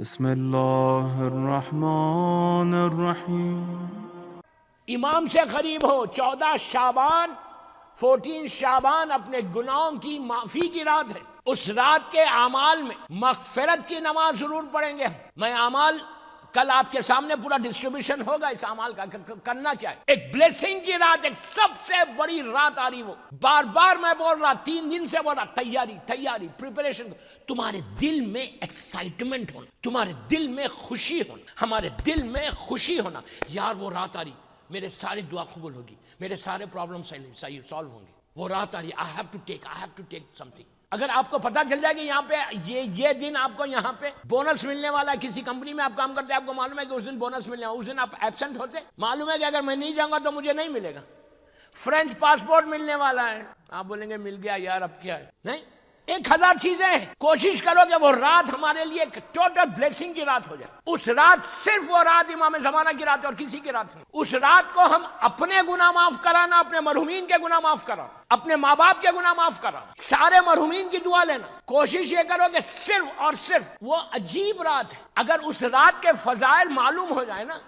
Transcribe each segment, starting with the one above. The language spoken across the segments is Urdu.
بسم اللہ الرحمن الرحیم۔ امام سے قریب ہو 14 شعبان 14 شعبان اپنے گناہوں کی معافی کی رات ہے۔ اس رات کے اعمال میں مغفرت کی نماز ضرور پڑھیں گے۔ میں اعمال کل آپ کے سامنے پورا ڈسٹریبیوشن ہوگا اس اعمال کا کرنا کیا ہے۔ ایک بلیسنگ کی رات، ایک سب سے بڑی رات آ رہی، وہ بار بار میں بول رہا، 3 دن سے بول رہا، تیاری پریپریشن۔ تمہارے دل میں ایکسائٹمنٹ ہونا، تمہارے دل میں خوشی ہونا، ہمارے دل میں خوشی ہونا، یار وہ رات آ رہی، میرے سارے دعا قبول ہوگی، میرے سارے پرابلم صحیح سالو ہوں گے، وہ رات آ رہی، I have to take something. اگر آپ کو پتہ چل جائے کہ یہاں پہ یہ دن آپ کو یہاں پہ بونس ملنے والا ہے، کسی کمپنی میں آپ کام کرتے ہیں، آپ کو معلوم ہے کہ اس دن بونس ملنے والا، اس دن آپ ایبسنٹ ہوتے، معلوم ہے کہ اگر میں نہیں جاؤں گا تو مجھے نہیں ملے گا۔ فرینچ پاسپورٹ ملنے والا ہے، آپ بولیں گے مل گیا یار اب کیا ہے، نہیں، 1000 چیزیں ہیں۔ کوشش کرو کہ وہ رات ہمارے لیے ایک ٹوٹل بلیسنگ کی رات ہو جائے۔ اس رات صرف وہ رات امام زمانہ کی رات ہے اور کسی کی رات نہیں۔ اس رات کو ہم اپنے گناہ معاف کرانا، اپنے مرحومین کے گناہ معاف کرانا، اپنے ماں باپ کے گناہ معاف کرانا، سارے مرحومین کی دعا لینا۔ کوشش یہ کرو کہ صرف اور صرف وہ عجیب رات ہے، اگر اس رات کے فضائل معلوم ہو جائے نا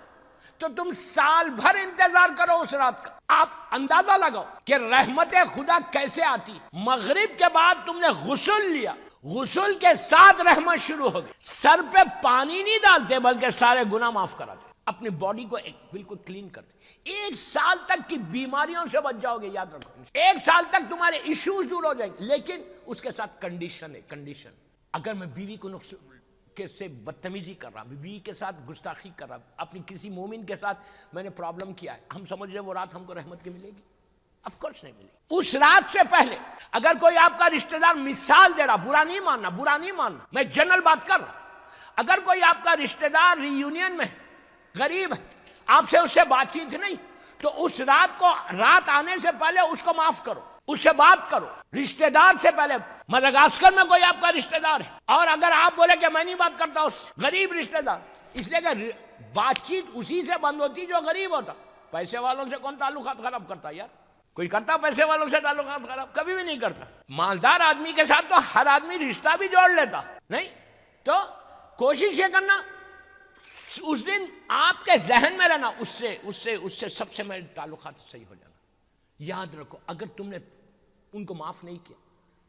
تو تم سال بھر انتظار کرو اس رات کا۔ آپ اندازہ لگاؤ کہ رحمت خدا کیسے آتی۔ مغرب کے بعد تم نے غسل لیا، غسل کے ساتھ رحمت شروع ہو گئی۔ سر پہ پانی نہیں ڈالتے بلکہ سارے گناہ معاف کراتے، اپنی باڈی کو بالکل کلین کرتے۔ 1 سال تک کی بیماریوں سے بچ جاؤ گے، یاد رکھو۔ 1 سال تک تمہارے ایشوز دور ہو جائیں گے، لیکن اس کے ساتھ کنڈیشن ہے، کنڈیشن اگر میں بیوی کو کے سے بدتمیزی کر رہا، بیوی کے ساتھ گستاخی کر رہا، اپنی کسی مومن کے ساتھ میں نے پرابلم کیا ہے، ہم سمجھ رہے وہ رات ہم کو رحمت کی ملے گی؟ آف کورس نہیں ملے گی۔ اس رات سے پہلے اگر کوئی آپ کا رشتہ دار، مثال دے رہا، برا نہیں ماننا، میں جنرل بات کر رہا، اگر کوئی آپ کا رشتہ دار ری یونین میں غریب ہے، آپ سے اس سے بات چیت نہیں، تو اس رات آنے سے پہلے اس کو معاف کرو، اس سے بات کرو، رشتہ دار سے پہلے۔ مدغاسکر میں کوئی آپ کا رشتہ دار ہے اور اگر آپ بولے کہ میں نہیں بات کرتا اس غریب رشتہ دار، اس لیے کہ بات چیت اسی سے بند ہوتی جو غریب ہوتا۔ پیسے والوں سے کون تعلقات خراب کرتا یار؟ کوئی کرتا پیسے والوں سے تعلقات خراب؟ کبھی بھی نہیں کرتا۔ مالدار آدمی کے ساتھ تو ہر آدمی رشتہ بھی جوڑ لیتا، نہیں تو کوشش یہ کرنا اس دن آپ کے ذہن میں رہنا، اس سے سب سے میرے تعلقات صحیح ہو جانا۔ یاد رکھو، اگر تم نے ان کو معاف نہیں کیا،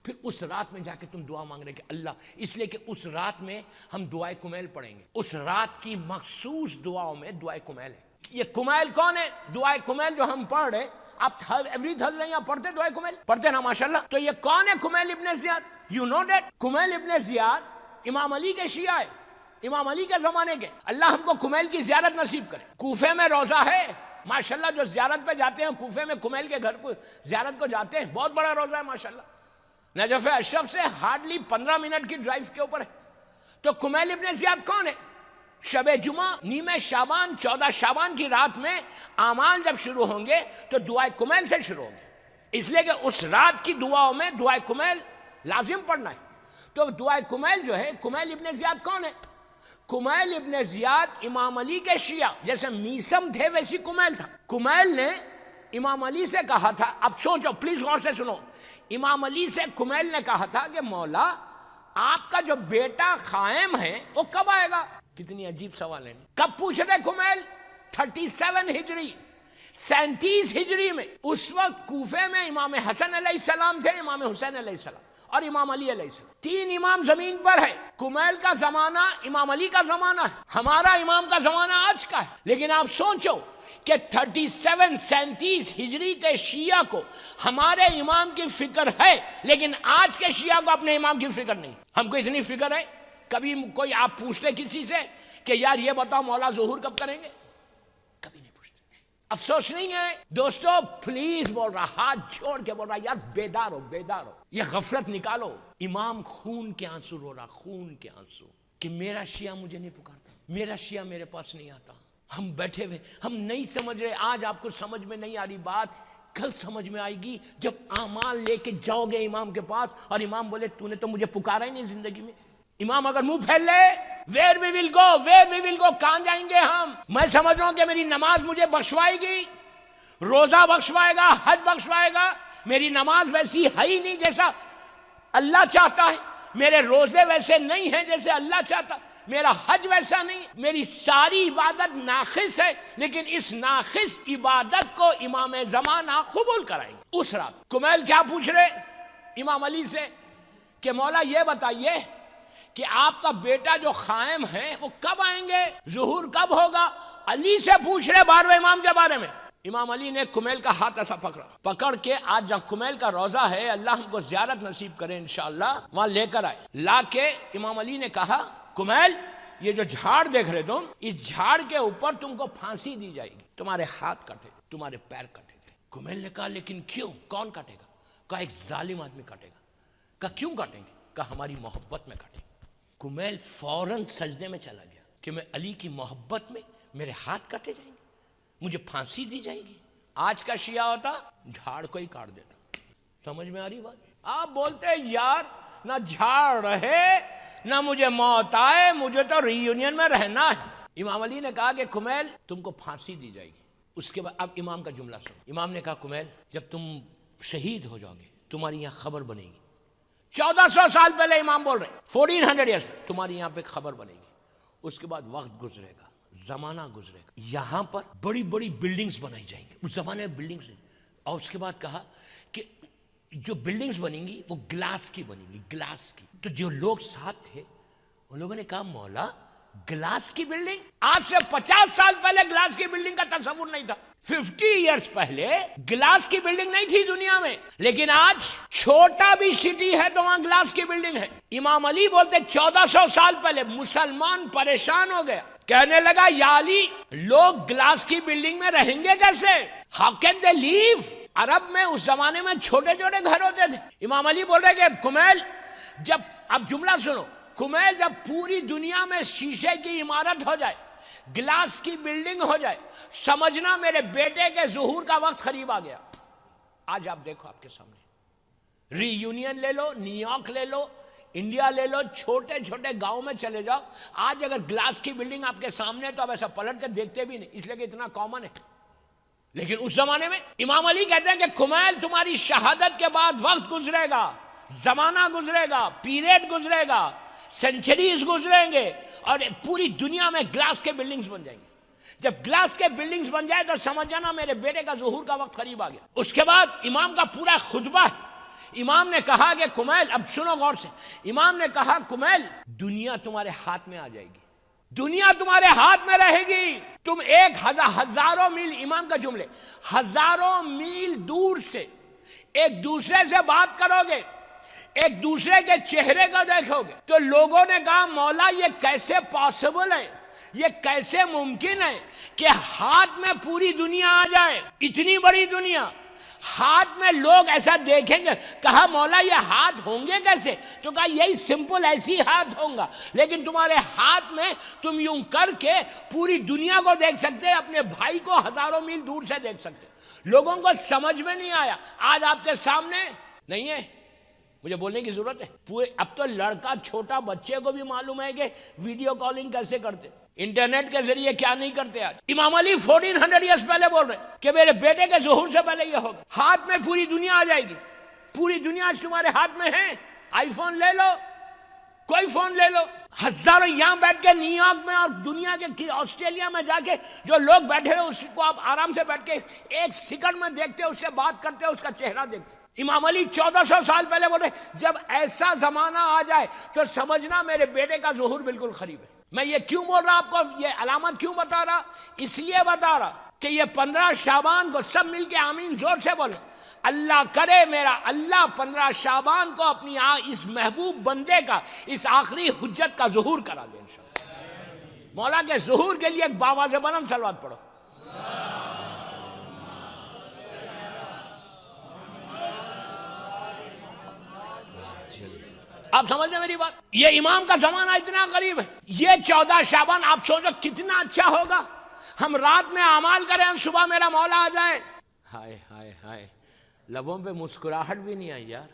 پھر اس رات میں جا کے تم دعا مانگ رہے کہ اللہ، اس لیے کہ اس رات میں ہم دعائے کمیل پڑھیں گے۔ اس رات کی مخصوص دعاؤں میں دعائے کمیل ہے۔ یہ کمیل کون ہے؟ دعائے کمیل جو ہم پڑھ رہے، آپ ایوری تھرسڈے یہاں پڑھتے دعائے کمیل، پڑھتے نا ماشاءاللہ۔ تو یہ کون ہے کمیل ابن زیاد؟ یو نو دیٹ کمیل ابن زیاد امام علی کے شیعہ ہے، امام علی کے زمانے کے۔ اللہ ہم کو کمیل کی زیارت نصیب کرے۔ کوفے میں روزہ ہے ماشاءاللہ، جو زیارت پہ جاتے ہیں کوفے میں کمیل کے گھر کو زیارت کو جاتے ہیں، بہت بڑا روزہ ہے ماشاءاللہ۔ نجف اشرف سے ہارڈلی 15 منٹ کی ڈرائیو کے اوپر ہے۔ تو کمیل ابن زیاد کون ہے؟ شب جمعہ نیمہ شعبان 14 شعبان کی رات میں اعمال جب شروع ہوں گے تو دعائے کمیل سے شروع ہوں گے، اس لیے کہ اس رات کی دعاؤں میں دعائے کمیل لازم پڑھنا ہے۔ تو دعائے کمیل جو ہے، کمیل ابن زیاد کون ہے؟ کمیل ابن زیاد امام علی کے شیعہ، جیسے میسم تھے ویسی کمیل تھا۔ کمیل نے امام علی سے کہا تھا، اب سوچو پلیز غور سے سنو، امام علی سے کمیل نے کہا تھا کہ مولا آپ کا جو بیٹا قائم ہے وہ کب آئے گا؟ کتنی عجیب سوال ہے۔ کب پوچھ رہے کمیل؟ 37 ہجری، 37 ہجری میں۔ اس وقت کوفے میں امام حسن علیہ السلام تھے، امام حسین علیہ السلام اور امام علی علیہ السلام، 3 امام زمین پر ہے۔ کمیل کا زمانہ امام علی کا زمانہ ہے، ہمارا امام کا زمانہ آج کا ہے۔ لیکن آپ سوچو کہ 37 ہجری کے شیعہ کو ہمارے امام کی فکر ہے، لیکن آج کے شیعہ کو اپنے امام کی فکر نہیں۔ ہم کو اتنی فکر ہے، کبھی کوئی آپ پوچھتے کسی سے کہ یار یہ بتاؤ مولا ظہور کب کریں گے؟ کبھی نہیں پوچھتے۔ افسوس نہیں ہے دوستو، پلیز بول رہا، ہاتھ جوڑ کے بول رہا، یار بیدار ہو، یہ غفلت نکالو۔ امام خون کے آنسو رو رہا، خون کے آنسو، کہ میرا شیعہ مجھے نہیں پکارتا، میرا شیعہ میرے پاس نہیں آتا۔ ہم بیٹھے ہوئے، ہم نہیں سمجھ رہے، آج آپ کو سمجھ میں نہیں آ رہی بات، کل سمجھ میں آئے گی جب اعمال لے کے جاؤ گے امام کے پاس اور امام بولے تو نے تو مجھے پکارا ہی نہیں زندگی میں۔ امام اگر منہ پھیل لے، ویئر وی ول گو، کہاں جائیں گے ہم؟ میں سمجھ رہا ہوں کہ میری نماز مجھے بخشوائے گی، روزہ بخشوائے گا، حج بخشوائے گا، میری نماز ویسی ہے ہی نہیں جیسا اللہ چاہتا ہے، میرے روزے ویسے نہیں ہیں جیسے اللہ چاہتا، میرا حج ویسا نہیں، میری ساری عبادت ناقص ہے، لیکن اس ناقص عبادت کو امام زمانہ قبول کرائیں گے۔ اس رات کمیل کیا پوچھ رہے امام علی سے کہ مولا یہ بتائیے کہ آپ کا بیٹا جو قائم ہے وہ کب آئیں گے، ظہور کب ہوگا؟ علی سے پوچھ رہے 12ویں امام کے بارے میں۔ امام علی نے کمیل کا ہاتھ ایسا پکڑ کے، آج جہاں کمیل کا روزہ ہے، اللہ ہم کو زیارت نصیب کرے انشاءاللہ، وہاں لے کر آئے۔ لا کے امام علی نے کہا کمیل یہ جو جھاڑ دیکھ رہے تم، اس جھاڑ کے اوپر تم کو پھانسی دی جائے گی، تمہارے ہاتھ کٹے گا، تمہارے پیر کٹے گا۔ کمیل نے کہا لیکن کیوں، کون کٹے گا؟ کہا ایک ظالم آدمی کٹے گا۔ کہا کیوں کٹیں گے؟ کہا ہماری محبت میں کٹیں گے۔ کمیل فوراً سجدے میں چلا گیا کہ میں علی کی محبت میں میرے ہاتھ کٹے جائیں گے، مجھے پھانسی دی جائے گی۔ آج کا شیعہ ہوتا جھاڑ کو ہی کاٹ دیتا۔ سمجھ میں آ رہی بات؟ آپ بولتے یار نہ جھاڑ رہے نہ مجھے موت آئے، مجھے تو ری یونین میں رہنا ہے۔ امام علی نے کہا کہ کمیل تم کو پھانسی دی جائے گی۔ اس کے بعد اب امام کا جملہ سنو۔ امام نے کہا کمیل جب تم شہید ہو جاؤ گے تمہاری یہاں خبر بنے گی۔ 1400 سال پہلے امام بول رہے ہیں، 1400 ایئرس پہ تمہاری یہاں پہ خبر بنے گی۔ اس کے بعد وقت گزرے گا، زمانہ گزرے گا، یہاں پر بڑی بڑی بلڈنگز بنائی جائیں گی۔ اس زمانے میں بلڈنگز نہیں، اور اس کے بعد کہا کہ جو بلڈنگز بنیں گی وہ گلاس کی بنیں گی، گلاس کی۔ تو جو لوگ ساتھ تھے ان لوگوں نے کہا مولا گلاس کی بلڈنگ؟ آج سے 50 سال پہلے گلاس کی بلڈنگ کا تصور نہیں تھا۔ 50 ایئرس پہلے گلاس کی بلڈنگ نہیں تھی دنیا میں، لیکن آج چھوٹا بھی سٹی ہے تو وہاں گلاس کی بلڈنگ ہے۔ امام علی بولتے 1400 سال پہلے مسلمان پریشان ہو گیا، کہنے لگا یا علی لوگ گلاس کی بلڈنگ میں رہیں گے کیسے؟ ہاؤ کین دے لیو؟ عرب میں اس زمانے میں چھوٹے چھوٹے گھر ہوتے تھے۔ امام علی بول رہے کہ کمیل جب، اب جملہ سنو، کمیل جب پوری دنیا میں شیشے کی عمارت ہو جائے، گلاس کی بلڈنگ ہو جائے، سمجھنا میرے بیٹے کے ظہور کا وقت قریب آ گیا۔ آج آپ دیکھو آپ کے سامنے ری یونین لے لو، نیو یارک لے لو، انڈیا لے لو، چھوٹے چھوٹے گاؤں میں چلے جاؤ، آج اگر گلاس کی بلڈنگ آپ کے سامنے تو آپ ایسا پلٹ کے دیکھتے بھی نہیں، اس لیے کہ اتنا کامن ہے۔ لیکن اس زمانے میں امام علی کہتے ہیں کہ کمیل تمہاری شہادت کے بعد وقت گزرے گا، زمانہ گزرے گا، پیریڈ گزرے گا، سینچریز گزریں گے، اور پوری دنیا میں گلاس کے بلڈنگز بن جائیں گے۔ جب گلاس کے بلڈنگز بن جائے تو سمجھ جانا میرے بیٹے کا ظہور کا وقت قریب آ گیا۔ اس کے بعد امام کا پورا خطبہ ہے۔ امام نے کہا کہ کمیل، اب سنو غور سے، امام نے کہا کمیل دنیا تمہارے ہاتھ میں آ جائے گی، دنیا تمہارے ہاتھ میں رہے گی، تم ہزاروں میل، امام کا جملے، ہزاروں میل دور سے ایک دوسرے سے بات کرو گے، ایک دوسرے کے چہرے کو دیکھو گے تو لوگوں نے کہا مولا یہ کیسے پاسبل ہے، یہ کیسے ممکن ہے کہ ہاتھ میں پوری دنیا آ جائے، اتنی بڑی دنیا ہاتھ میں لوگ ایسا دیکھیں گے۔ کہا مولا یہ ہاتھ ہوں گے کیسے؟ تو کہا یہی سمپل ایسی ہاتھ ہوں گا، لیکن تمہارے ہاتھ میں تم یوں کر کے پوری دنیا کو دیکھ سکتے، اپنے بھائی کو ہزاروں میل دور سے دیکھ سکتے۔ لوگوں کو سمجھ میں نہیں آیا، آج آپ کے سامنے نہیں ہے، مجھے بولنے کی ضرورت ہے، پورے اب تو لڑکا چھوٹا بچے کو بھی معلوم ہے کہ ویڈیو کالنگ کیسے کرتے، انٹرنیٹ کے ذریعے کیا نہیں کرتے۔ آج امام علی 1400 ایئرس پہلے بول رہے کہ میرے بیٹے کے ظہور سے پہلے یہ ہوگا، ہاتھ میں پوری دنیا آ جائے گی۔ پوری دنیا آج تمہارے ہاتھ میں ہے، آئی فون لے لو، کوئی فون لے لو، ہزاروں یہاں بیٹھ کے نیو یارک میں اور دنیا کے آسٹریلیا میں جا کے جو لوگ بیٹھے ہوئے اس کو آپ آرام سے بیٹھ کے ایک سیکنڈ میں دیکھتے، اس سے بات کرتے، اس کا چہرہ دیکھتے۔ امام علی 1400 سال پہلے بولے جب ایسا زمانہ آ جائے تو سمجھنا میرے بیٹے کا ظہور بالکل قریب ہے۔ میں یہ کیوں بول رہا آپ کو، یہ علامت کیوں بتا رہا؟ اس لیے بتا رہا کہ یہ 15 شعبان کو سب مل کے آمین زور سے بولے، اللہ کرے میرا اللہ 15 شعبان کو اپنی اس محبوب بندے کا اس آخری حجت کا ظہور کرا دے انشاءاللہ۔ مولا کے ظہور کے لیے ایک باواز بلند صلوات پڑھو۔ آپ سمجھ رہے میری بات؟ یہ امام کا زمانہ اتنا قریب ہے، یہ 14 شعبان آپ سوچو کتنا اچھا ہوگا، ہم رات میں اعمال کریں، صبح میرا مولا آ جائے، ہائے ہائے ہائے، لبوں پہ مسکراہٹ بھی نہیں آئی یار۔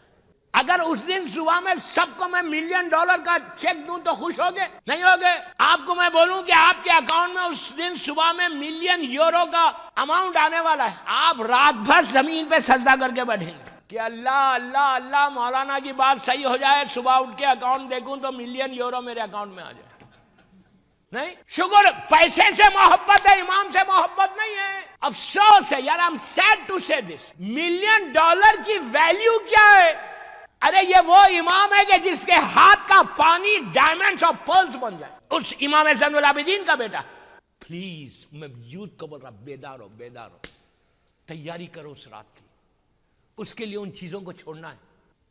اگر اس دن صبح میں سب کو میں $1 ملین کا چیک دوں تو خوش ہوگے؟ نہیں ہوگے؟ آپ کو میں بولوں کہ آپ کے اکاؤنٹ میں اس دن صبح میں €1 ملین کا اماؤنٹ آنے والا ہے، آپ رات بھر زمین پہ سجدہ کر کے بیٹھیں گے کہ اللہ اللہ اللہ مولانا کی بات صحیح ہو جائے، صبح اٹھ کے اکاؤنٹ دیکھوں تو €1 ملین میرے اکاؤنٹ میں آ جائے۔ نہیں شکر پیسے سے محبت ہے، امام سے محبت نہیں ہے. افسوس ہے یار، I'm sad to say this. $1,000,000 کی ویلیو کیا ہے؟ ارے یہ وہ امام ہے کہ جس کے ہاتھ کا پانی ڈائمنڈز اور پرلز بن جائے، اس امام زین العابدین کا بیٹا. پلیز میں یوتھ کو بول رہا، بیدار ہو، بیدار ہو، تیاری کرو اس رات کی. اس کے لیے ان چیزوں کو چھوڑنا ہے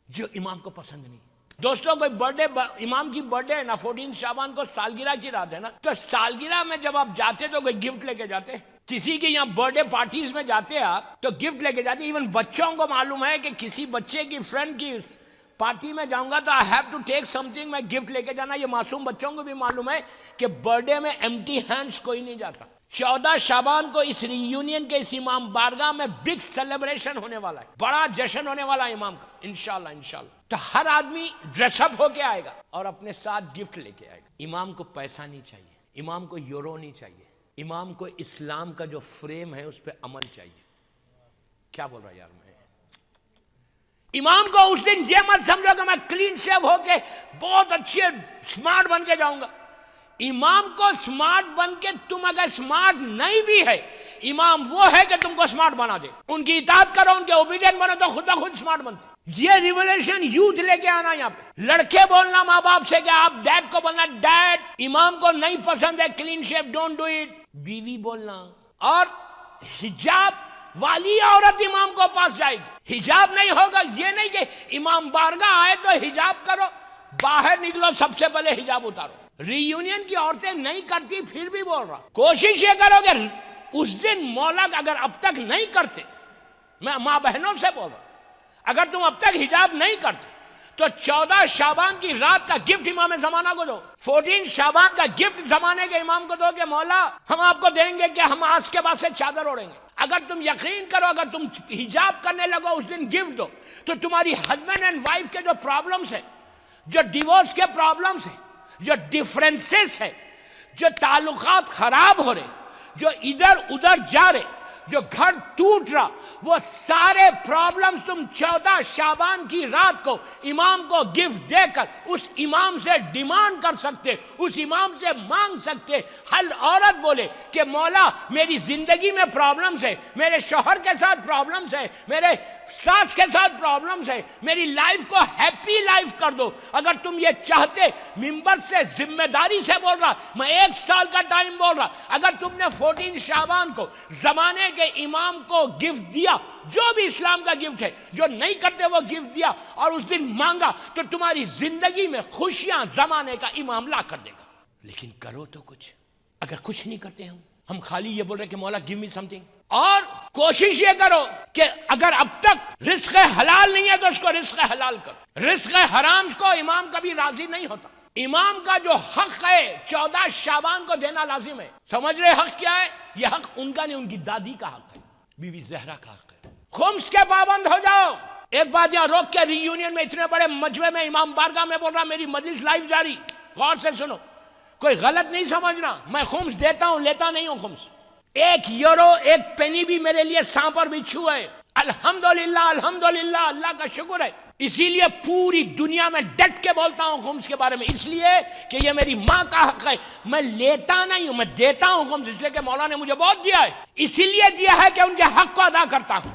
جو امام کو پسند نہیں. دوستوں کوئی برڈے، امام کی برڈے ہے نا، 14 شعبان کو سالگرہ کی رات ہے نا، تو سالگرہ میں جب آپ جاتے تو کوئی گفٹ لے کے جاتے؟ کسی کی یہاں برڈے پارٹیز میں جاتے آپ تو گفٹ لے کے جاتے. ایون بچوں کو معلوم ہے کہ کسی بچے کی فرینڈ کی پارٹی میں جاؤں گا تو I have to take something، میں گفٹ لے کے جانا. یہ معصوم بچوں کو بھی معلوم ہے کہ برڈے میں ایمٹی ہینڈز کوئی نہیں جاتا. 14 شعبان کو اس ری یونین کے اس امام بارگاہ میں بگ سیلیبریشن ہونے والا ہے، بڑا جشن ہونے والا ہے امام کا، انشاءاللہ انشاءاللہ. تو ہر آدمی ڈریس اپ ہو کے آئے گا اور اپنے ساتھ گفٹ لے کے آئے گا. امام کو پیسہ نہیں چاہیے، امام کو یورو نہیں چاہیے، امام کو اسلام کا جو فریم ہے اس پہ عمل چاہیے. کیا بول رہا یار میں؟ امام کو اس دن یہ مت سمجھو کہ میں کلین شیو ہو کے بہت اچھے سمارٹ بن کے جاؤں گا. امام کو سمارٹ بن کے، تم اگر سمارٹ نہیں بھی ہے، امام وہ ہے کہ تم کو سمارٹ بنا دے. ان کی اطاعت کرو، ان کے اوبیڈینٹ بنو تو خود بخود سمارٹ بنتے. یہ ریولیوشن یوتھ لے کے آنا. یہاں پہ لڑکے بولنا ماں باپ سے کہ آپ ڈیڈ کو بولنا ڈیڈ امام کو نہیں پسند ہے clean shape, don't do it. بیوی بولنا. اور حجاب والی عورت امام کو پاس جائے گی. حجاب نہیں ہوگا، یہ نہیں کہ امام بارگاہ آئے تو حجاب کرو، باہر نکلو سب سے پہلے حجاب اتارو. ری یونین کی عورتیں نہیں کرتی، پھر بھی بول رہا کوشش یہ کرو کہ اس دن مولک اگر اب تک نہیں کرتے، میں ماں بہنوں سے بول رہا، اگر تم اب تک حجاب نہیں کرتے تو 14 شعبان کی رات کا گفٹ امام زمانہ کو دو. 14 شعبان کا گفٹ زمانے کے امام کو دو کہ مولا ہم آپ کو دیں گے کہ ہم آج کے بعد سے چادر اوڑھیں گے. اگر تم یقین کرو، اگر تم حجاب کرنے لگو اس دن گفٹ دو تو تمہاری ہسبینڈ اینڈ وائف کے جو پرابلمز ہیں، جو ڈیورس کے پرابلمز ہیں، جو ڈیفرنسز ہے، جو تعلقات خراب ہو رہے، جو ادھر ادھر جا رہے، جو گھر ٹوٹ رہا، وہ سارے پرابلمز تم 14 شعبان کی رات کو امام کو گفٹ دے کر اس امام سے ڈیمانڈ کر سکتے، اس امام سے مانگ سکتے. ہر عورت بولے کہ مولا میری زندگی میں پرابلمز ہے، میرے شوہر کے ساتھ پرابلمز ہے، میرے ساس کے ساتھ پرابلمز ہے، میری لائف کو ہیپی لائف کر دو. اگر تم یہ چاہتے، ممبر سے ذمہ داری سے بول رہا، میں 1 سال کا ٹائم بول رہا، اگر تم نے 14 شعبان کو زمانے کے امام کو گفٹ دیا، جو بھی اسلام کا گفٹ ہے، جو نہیں کرتے وہ گفٹ دیا اور اس دن مانگا، تو تمہاری زندگی میں خوشیاں زمانے کا امام لا کر دے گا. لیکن کرو تو کچھ. اگر کچھ نہیں کرتے ہم خالی یہ بول رہے کہ مولا گیو می سم تھنگ. اور کوشش یہ کرو کہ اگر اب تک رزق حلال نہیں ہے تو اس کو رزق حلال کرو. رزق حرام کو امام کبھی راضی نہیں ہوتا. امام کا جو حق ہے 14 شعبان کو دینا لازم ہے. سمجھ رہے حق کیا ہے؟ یہ حق ان کا نہیں، ان کی دادی کا حق ہے، بی بی زہرا کا حق ہے. خمس کے پابند ہو جاؤ. ایک بات یہاں روک کے ری یونین میں اتنے بڑے مجمع میں امام بارگاہ میں بول رہا، میری مجلس لائف جاری، غور سے سنو، کوئی غلط نہیں سمجھنا. میں خمس دیتا ہوں، لیتا نہیں ہوں خمس. 1 یورو 1 پینی بھی میرے لیے سانپ پر بچھو ہے. الحمدللہ الحمدللہ، اللہ کا شکر ہے. اسی لیے پوری دنیا میں ڈٹ کے بولتا ہوں خمس کے بارے میں، اس لیے کہ یہ میری ماں کا حق ہے. میں لیتا نہیں ہوں، میں دیتا ہوں خمس، اس لیے کہ مولا نے مجھے بہت دیا ہے، اسی لیے دیا ہے کہ ان کے حق کو ادا کرتا ہوں.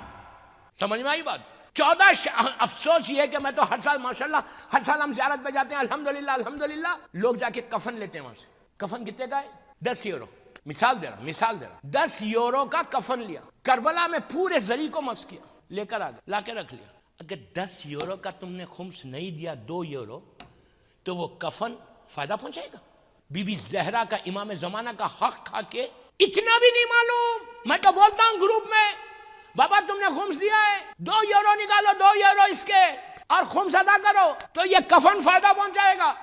سمجھ میں آئی بات؟ 14 افسوس یہ ہے کہ میں تو ہر سال ماشاءاللہ ہر سال ہم زیارت پہ جاتے ہیں، الحمدللہ الحمدللہ. لوگ جا کے کفن لیتے ہیں وہاں سے. کفن کتنے کا ہے؟ 10 یورو. مثال دے رہا 10 یورو کا کفن لیا، کربلا میں پورے زری کو مس کیا، لے کر آ گیا، لا کے رکھ لیا. اگر 10 یورو کا تم نے خمس نہیں دیا، 2 یورو، تو وہ کفن فائدہ پہنچائے گا؟ بی بی زہرا کا امام زمانہ کا حق کھا کے اتنا بھی نہیں معلوم. میں تو بولتا ہوں گروپ میں، بابا تم نے خمس دیا ہے، 2 یورو نکالو، 2 یورو اس کے، اور خمس ادا کرو تو یہ کفن فائدہ پہنچائے گا.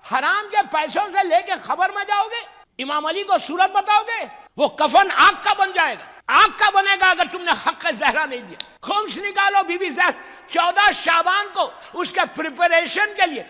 حرام کے پیسوں سے لے کے خبر میں جاؤ گے، امام علی کو صورت بتاؤ گے، وہ کفن آگ کا بن جائے گا، آگ کا بنے گا اگر تم نے حق زہرا نہیں دیا. خمس نکالو. بی بی زہرا 14 شعبان کو اس کے پریپریشن کے لیے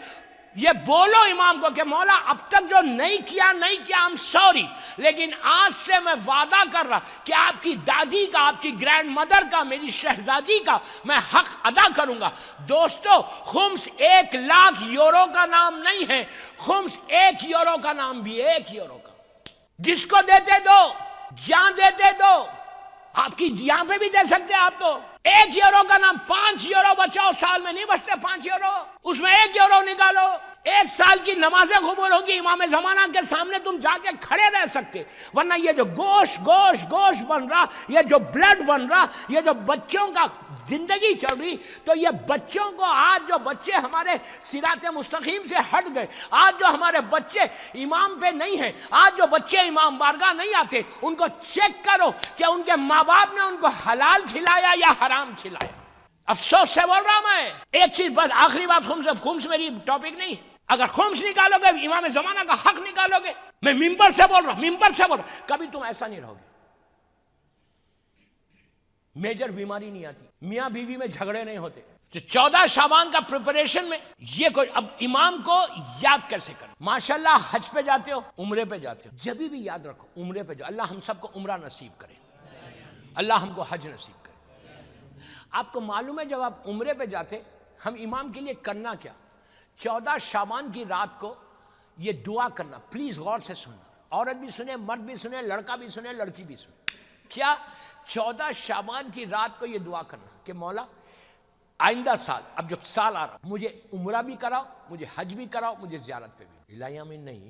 یہ بولو امام کو کہ مولا اب تک جو نہیں کیا I'm sorry، لیکن آج سے میں وعدہ کر رہا کہ آپ کی دادی کا، آپ کی گرینڈ مدر کا، میری شہزادی کا میں حق ادا کروں گا۔ دوستو، خمس 1,00,000 یورو کا نام نہیں ہے، خمس 1 یورو کا نام بھی 1 یورو کا، جس کو دیتے دو، جہاں دیتے دو، آپ کی یہاں پہ بھی دے سکتے آپ تو 1 یورو کا نام 5 یورو بچاؤ، سال میں نہیں بچتے 5 یورو، اس میں 1 یورو نکالو، 1 سال کی نمازیں قبول ہوگی، امام زمانہ کے سامنے تم جا کے کھڑے رہ سکتے، ورنہ یہ جو گوشت بن رہا، یہ جو بلڈ بن رہا، یہ جو بچوں کا زندگی چل رہی، تو یہ بچوں کو، آج جو بچے ہمارے صراط مستقیم سے ہٹ گئے، آج جو ہمارے بچے امام پہ نہیں ہیں، آج جو بچے امام بارگاہ نہیں آتے، ان کو چیک کرو کہ ان کے ماں باپ نے ان کو حلال کھلایا یا حرام کھلایا۔ افسوس سے بول رہا میں، ایک چیز بس، آخری بات، خمس میری ٹاپک نہیں، اگر خمس نکالو گے، امام زمانہ کا حق نکالو گے، میں ممبر سے بول رہا ہوں، کبھی تم ایسا نہیں رہو گے، میجر بیماری نہیں آتی، میاں بیوی میں جھگڑے نہیں ہوتے۔ تو 14 شعبان کا پریپریشن میں یہ کوئی، اب امام کو یاد کیسے کریں؟ ماشاءاللہ حج پہ جاتے ہو، عمرے پہ جاتے ہو، جبھی بھی یاد رکھو عمرے پہ جاؤ، اللہ ہم سب کو عمرہ نصیب کرے، اللہ ہم کو حج نصیب کرے۔ آپ کو معلوم ہے جب آپ عمرے پہ جاتے، ہم امام کے لیے کرنا کیا؟ 14 شعبان کی رات کو یہ دعا کرنا، پلیز غور سے سننا، عورت بھی سنے، مرد بھی سنے، لڑکا بھی سنے، لڑکی بھی سنے۔ کیا 14 شعبان کی رات کو یہ دعا کرنا کہ مولا آئندہ سال، اب جب سال آ رہا، مجھے عمرہ بھی کراؤ، مجھے حج بھی کراؤ، مجھے زیارت پہ بھی۔ الہی آمین نہیں؟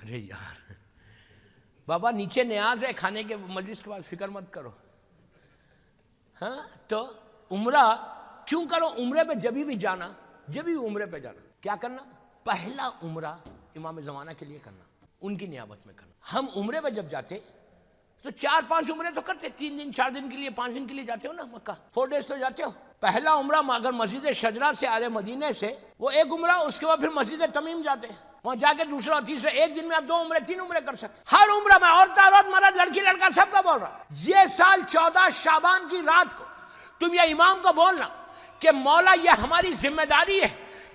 ارے یار بابا، نیچے نیاز ہے، کھانے کے مجلس کے بعد فکر مت کرو، ہاں؟ تو عمرہ کیوں کرو؟ عمرے پہ جبھی بھی جانا، جبھی عمرے پہ جانا، کیا کرنا؟ پہلا عمرہ امام زمانہ کے لیے کرنا، ان کی نیابت میں کرنا۔ ہم عمرے پہ جب جاتے تو 4-5 عمرے تو کرتے، 3 دن 4 دن کے لیے، 5 دن کے لیے جاتے ہو نا مکہ، 4 days تو جاتے ہو۔ پہلا عمرہ اگر مسجد شجرہ سے آلے مدینے سے، وہ 1 عمرہ، اس کے بعد پھر مسجد تمیم جاتے، وہاں جا کے دوسرا تیسرا، 1 دن میں آپ 2 عمرے 3 عمرے کر سکتے۔ ہر عمرہ میں عورت مرد لڑکی لڑکا سب کا بول رہا، یہ سال 14 شعبان کی رات کو تم یہ امام کو بولنا کہ مولا یہ ہماری ذمہ داری ہے،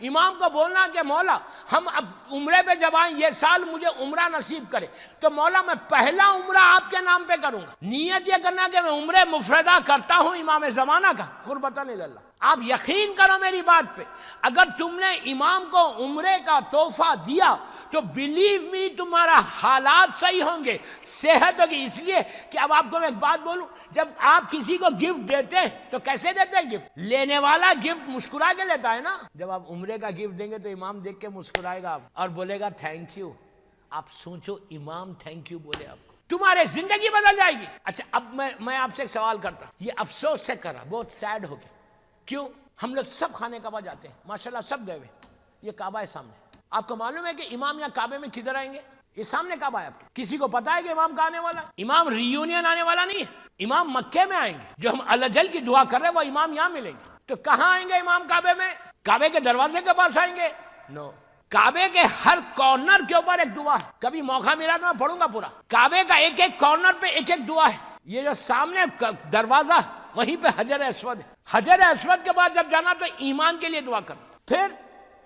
امام کو بولنا کہ مولا ہم اب عمرے پہ جب آئیں، یہ سال مجھے عمرہ نصیب کرے، تو مولا میں پہلا عمرہ آپ کے نام پہ کروں گا۔ نیت یہ کرنا کہ میں عمرے مفردہ کرتا ہوں امام زمانہ کا، قربتاً اللہ۔ آپ یقین کرو میری بات پہ، اگر تم نے امام کو عمرے کا تحفہ دیا تو بلیو می تمہارا حالات صحیح ہوں گے، صحت ہوگی۔ اس لیے کہ اب آپ کو میں ایک بات بولوں، جب آپ کسی کو گفٹ دیتے ہیں تو کیسے دیتے ہیں گفٹ؟ لینے والا گفٹ مسکرا کے لیتا ہے نا۔ جب آپ عمرے کا گفٹ دیں گے تو امام دیکھ کے مسکرائے گا اور بولے گا تھینک یو۔ آپ سوچو، امام تھینک یو بولے آپ کو، تمہارے زندگی بدل جائے گی۔ اچھا اب میں آپ سے ایک سوال کرتا ہوں، یہ افسوس سے کر رہا، بہت سیڈ ہو گیا، کیوں؟ ہم لوگ سب خانے کعبہ جاتے ہیں، ماشاءاللہ سب گئے ہوئے، یہ کعبہ ہے سامنے۔ آپ کو معلوم ہے کہ امام یہاں کعبے میں کدھر آئیں گے؟ یہ سامنے کعبہ ہے آپ کے، کسی کو پتا ہے کہ امام کہاں آنے والا؟ امام ری یونین آنے والا نہیں ہے، امام مکے میں آئیں گے۔ جو ہم الجل کی دعا کر رہے ہیں وہ امام یہاں ملیں گے۔ تو کہاں آئیں گے امام؟ کعبے میں، کعبے کے دروازے کے پاس آئیں گے؟ نو، کعبے کے ہر کارنر کے اوپر ایک دعا ہے، کبھی موقع ملا تو میں پڑھوں گا پورا۔ کعبے کا ایک ایک کارنر پہ ایک ایک دعا ہے۔ یہ جو سامنے دروازہ، وہیں پہ حجر اسود ہے، حجر اسود کے بعد جب جانا تو ایمان کے لیے دعا کرنا۔ پھر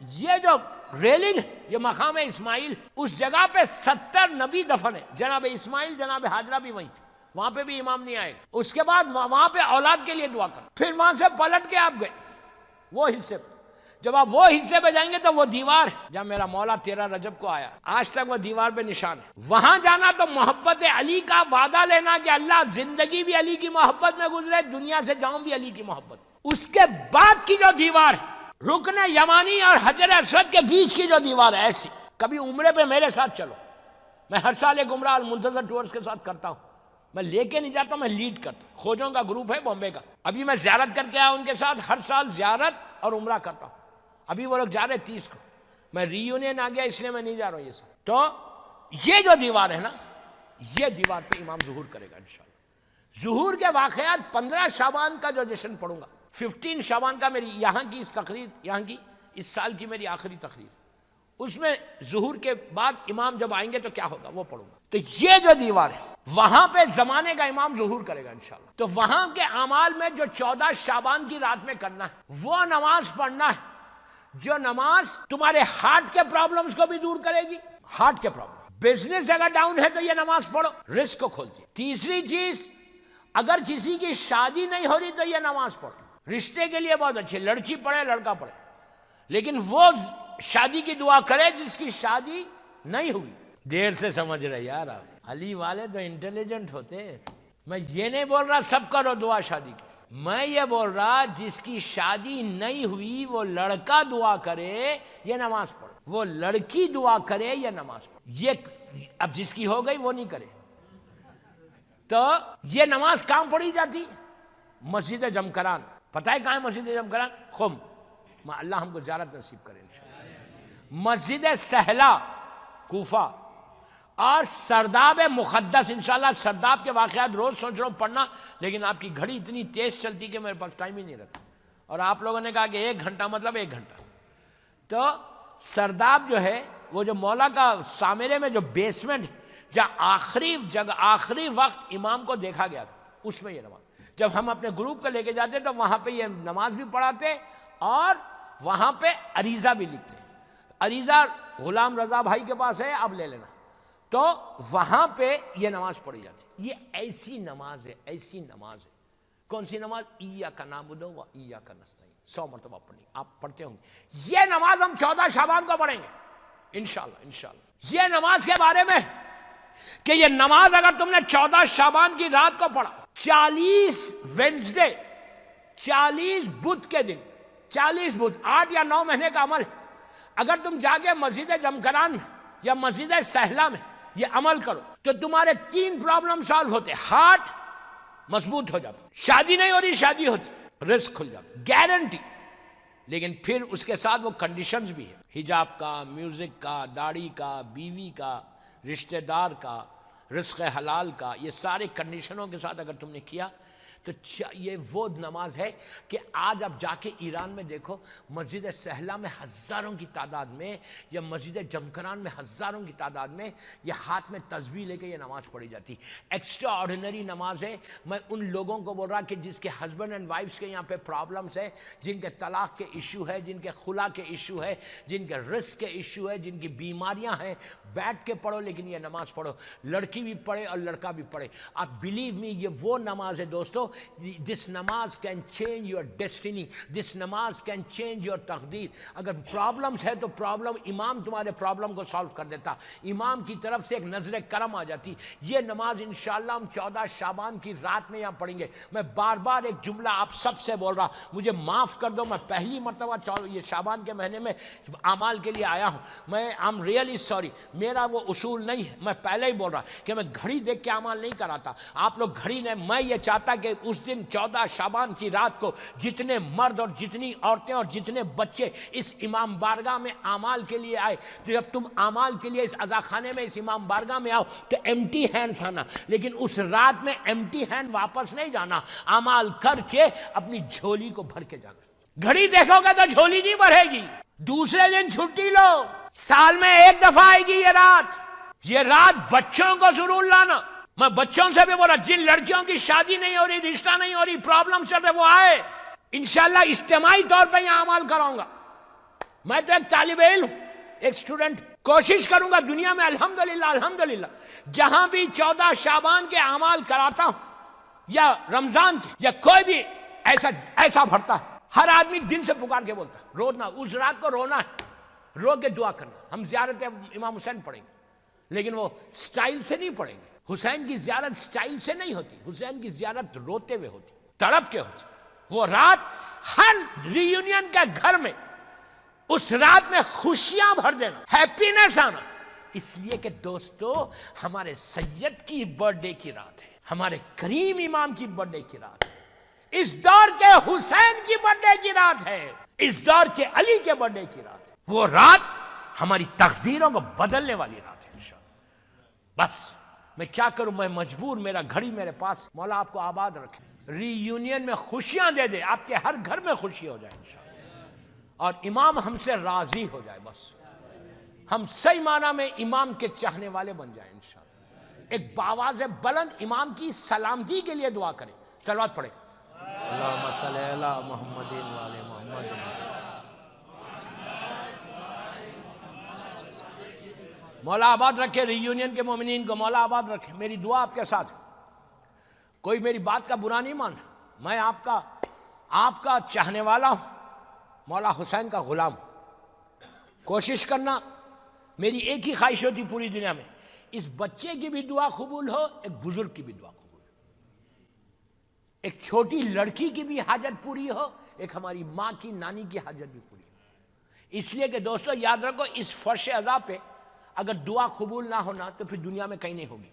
یہ جو ریلنگ، یہ مقام اسماعیل، اس جگہ پہ 70 نبی دفن ہے، جناب اسماعیل، جناب حاجرہ بھی وہیں، وہاں پہ بھی امام نہیں آئے گا۔ اس کے بعد وہاں پہ اولاد کے لیے دعا کرنا۔ پھر وہاں سے پلٹ کے آپ گئے وہ حصے پہ، جب آپ وہ حصے پہ جائیں گے تو وہ دیوار ہے جہاں میرا مولا 13 رجب کو آیا، آج تک وہ دیوار پہ نشان ہے۔ وہاں جانا تو محبت علی کا وعدہ لینا کہ اللہ زندگی بھی علی کی محبت میں گزرے، دنیا سے جاؤں بھی علی کی محبت۔ اس کے بعد کی جو دیوار ہے، رکن یمانی اور حجر اسود کے بیچ کی جو دیوار ہے، ایسی کبھی عمرے پہ میرے ساتھ چلو، میں ہر سال ایک عمرہ المنتظر ٹورز کے ساتھ کرتا ہوں، میں لے کے نہیں جاتا، میں لیڈ کرتا ہوں۔ خوجوں کا گروپ ہے بامبے کا، ابھی میں زیارت کر کے آیا ان کے ساتھ، ہر سال زیارت اور عمرہ کرتا ہوں۔ ابھی وہ لوگ جا رہے 30 کو، میں ری یونین آ گیا اس لیے میں نہیں جا رہا ہوں۔ یہ سب تو یہ جو دیوار ہے نا، یہ دیوار پہ امام ظہور کرے گا انشاءاللہ۔ ظہور کے واقعات 15 شعبان کا جو جشن پڑھوں گا، 15 شعبان کا میری یہاں کی اس تقریر، یہاں کی اس سال کی میری آخری تقریر، اس میں ظہور کے بعد امام جب آئیں گے تو کیا ہوگا وہ پڑھوں گا۔ تو یہ جو دیوار ہے، وہاں پہ زمانے کا امام ظہور کرے گا انشاءاللہ۔ تو وہاں کے اعمال میں جو 14 شعبان کی رات میں کرنا ہے، وہ نماز پڑھنا ہے جو نماز تمہارے ہارٹ کے پرابلمز کو بھی دور کرے گی. ہارٹ کے پرابلم، بزنس اگر ڈاؤن ہے تو یہ نماز پڑھو، رزق کو کھولتی ہے. تیسری چیز، اگر کسی کی شادی نہیں ہو رہی تو یہ نماز پڑھو. رشتے کے لیے بہت اچھے، لڑکی پڑھے لڑکا پڑھے، لیکن وہ شادی کی دعا کرے جس کی شادی نہیں ہوئی. دیر سے سمجھ رہے یار آپ، علی والے تو انٹیلیجنٹ ہوتے. میں یہ نہیں بول رہا سب کرو دعا شادی کی، میں یہ بول رہا جس کی شادی نہیں ہوئی وہ لڑکا دعا کرے یہ نماز پڑھے، وہ لڑکی دعا کرے یہ نماز پڑھے. یہ اب جس کی ہو گئی وہ نہیں کرے. تو یہ نماز کہاں پڑھی جاتی؟ مسجد جمکران. پتہ ہے کہاں ہے مسجد جمکران؟ خم. اللہ ہم کو زیارت نصیب کرے انشاءاللہ. مسجد سہلا کوفہ، اور سرداب مقدس. انشاءاللہ سرداب کے واقعات روز سوچ رہا ہوں پڑھنا، لیکن آپ کی گھڑی اتنی تیز چلتی کہ میرے پاس ٹائم ہی نہیں رہتا. اور آپ لوگوں نے کہا کہ 1 گھنٹہ مطلب 1 گھنٹہ. تو سرداب جو ہے وہ جو مولا کا سامرے میں جو بیسمنٹ جہاں آخری جگہ آخری وقت امام کو دیکھا گیا تھا، اس میں یہ نماز. جب ہم اپنے گروپ کو لے کے جاتے تو وہاں پہ یہ نماز بھی پڑھاتے اور وہاں پہ عریضہ بھی لکھتے. عریضہ غلام رضا بھائی کے پاس ہے، اب لے لینا. تو وہاں پہ یہ نماز پڑھی جاتی. یہ ایسی نماز ہے، ایسی نماز ہے. کون سی نماز؟ ایاک نعبد و ایاک نستعین. 100 مرتبہ پڑھنی، آپ پڑھتے ہوں گے. یہ نماز ہم 14 شعبان کو پڑھیں گے انشاءاللہ. یہ نماز کے بارے میں کہ یہ نماز اگر تم نے 14 شعبان کی رات کو پڑھا، 40 وینسڈے، 40 بدھ کے دن، 40 بدھ 8 یا 9 مہینے کا عمل ہے. اگر تم جا کے مسجد جمکران میں یا مسجد سہلا میں یہ عمل کرو تو تمہارے 3 پرابلم سالو ہوتے. ہارٹ مضبوط ہو جاتا، شادی نہیں ہو رہی شادی ہوتی، رزق کھل جاتا گارنٹی. لیکن پھر اس کے ساتھ وہ کنڈیشنز بھی ہیں، حجاب کا، میوزک کا، داڑھی کا، بیوی کا، رشتہ دار کا، رزق حلال کا. یہ سارے کنڈیشنوں کے ساتھ اگر تم نے کیا تو یہ وہ نماز ہے کہ آج آپ جا کے ایران میں دیکھو، مسجد سہلا میں ہزاروں کی تعداد میں یا مسجد جمکران میں ہزاروں کی تعداد میں یہ ہاتھ میں تسبیح لے کے یہ نماز پڑھی جاتی. ایکسٹرا آرڈینری نماز ہے. میں ان لوگوں کو بول رہا کہ جس کے ہسبینڈ اینڈ وائفس کے یہاں پہ پرابلمس ہے، جن کے طلاق کے ایشو ہے، جن کے خلا کے ایشو ہے، جن کے رزق کے ایشو ہے، جن کی بیماریاں ہیں، بیٹھ کے پڑھو لیکن یہ نماز پڑھو. لڑکی بھی پڑھے اور لڑکا بھی پڑھے. آپ بلیو می، یہ وہ نماز ہے دوستو. This namaz can change your destiny. This namaz can change your تقدیر. اگر پرابلمز ہے تو پرابلم امام تمہارے پرابلم کو سالو کر دیتا، امام کی طرف سے ایک نظر کرم آ جاتی. یہ نماز انشاءاللہ ہم 14 شعبان کی رات میں یہاں پڑھیں گے. میں بار بار ایک جملہ آپ سب سے بول رہا، مجھے معاف کر دو، میں پہلی مرتبہ یہ شعبان کے مہینے میں اعمال کے لیے آیا ہوں. میں I'm really sorry، میرا وہ اصول نہیں ہے. میں پہلے ہی بول رہا کہ میں گھڑی دیکھ کے اعمال نہیں کراتا. آپ لوگ گھڑی نے، میں یہ چاہتا کہ اس دن 14 شعبان کی رات کو جتنے مرد اور جتنی عورتیں اور جتنے بچے اس امام بارگاہ میں اعمال کے لیے آئے، جب تم اعمال کے لیے اس عزاخانے میں اس امام بارگاہ میں آؤ تو ایمٹی ہینڈز آنا، لیکن اس رات میں ایمٹی ہینڈ واپس نہیں جانا، اعمال کر کے اپنی جھولی کو بھر کے جانا. گھڑی دیکھو گے تو جھولی نہیں بھرے گی. دوسرے دن چھٹی لو، سال میں 1 دفعہ آئے گی یہ رات بچوں کو ضرور لانا. میں بچوں سے بھی بولا جن لڑکیوں کی شادی نہیں ہو رہی، رشتہ نہیں ہو رہی، پرابلم چل رہے، وہ آئے. انشاءاللہ اجتماعی طور پہ یہاں عمل کراؤں گا. میں تو ایک طالب علم، ایک اسٹوڈنٹ، کوشش کروں گا دنیا میں الحمدللہ جہاں بھی 14 شعبان کے اعمال کراتا ہوں یا رمضان کے یا کوئی بھی ایسا بھرتا ہے، ہر آدمی دل سے پکار کے بولتا ہے، رونا، اس رات کو رونا ہے، رو کے دعا کرنا. ہم زیارت امام حسین پڑھیں گے لیکن وہ سٹائل سے نہیں پڑھیں گے. حسین کی زیارت سٹائل سے نہیں ہوتی، حسین کی زیارت روتے ہوئے ہوتی، تڑپ کے ہوتی. وہ رات ہر ری یونین کے گھر میں اس رات میں خوشیاں بھر دینا، ہیپینس آنا. اس لیے کہ دوستو ہمارے سید کی برتھ ڈے کی رات ہے، ہمارے کریم امام کی برتھ ڈے کی رات ہے، اس دور کے حسین کی برتھ ڈے کی رات ہے، اس دور کے علی کے برتھ ڈے کی رات ہے. وہ رات ہماری تقدیروں کو بدلنے والی رات ہے انشاءاللہ. بس میں کیا کروں، میں مجبور، میرا گھڑی میرے پاس. مولا آپ کو آباد رکھے، ری یونین میں خوشیاں دے دے، آپ کے ہر گھر میں خوشی ہو جائے انشاءاللہ، اور امام ہم سے راضی ہو جائے. بس ہم صحیح معنی میں امام کے چاہنے والے بن جائیں انشاءاللہ. ایک باواز بلند امام کی سلامتی کے لیے دعا کریں. صلوات پڑھیں. اللہم صلی علی محمد و علی محمد. مولا آباد رکھے ری یونین کے مومنین کو، مولا آباد رکھے. میری دعا آپ کے ساتھ. کوئی میری بات کا برا نہیں مانا، میں آپ کا چاہنے والا ہوں، مولا حسین کا غلام. کوشش کرنا، میری ایک ہی خواہش ہوتی پوری دنیا میں، اس بچے کی بھی دعا قبول ہو، ایک بزرگ کی بھی دعا قبول ہو، ایک چھوٹی لڑکی کی بھی حاجت پوری ہو، ایک ہماری ماں کی، نانی کی حاجت بھی پوری ہو. اس لیے کہ دوستو یاد رکھو، اس فرش عذاب پہ اگر دعا قبول نہ ہونا تو پھر دنیا میں کہیں نہیں ہوگی.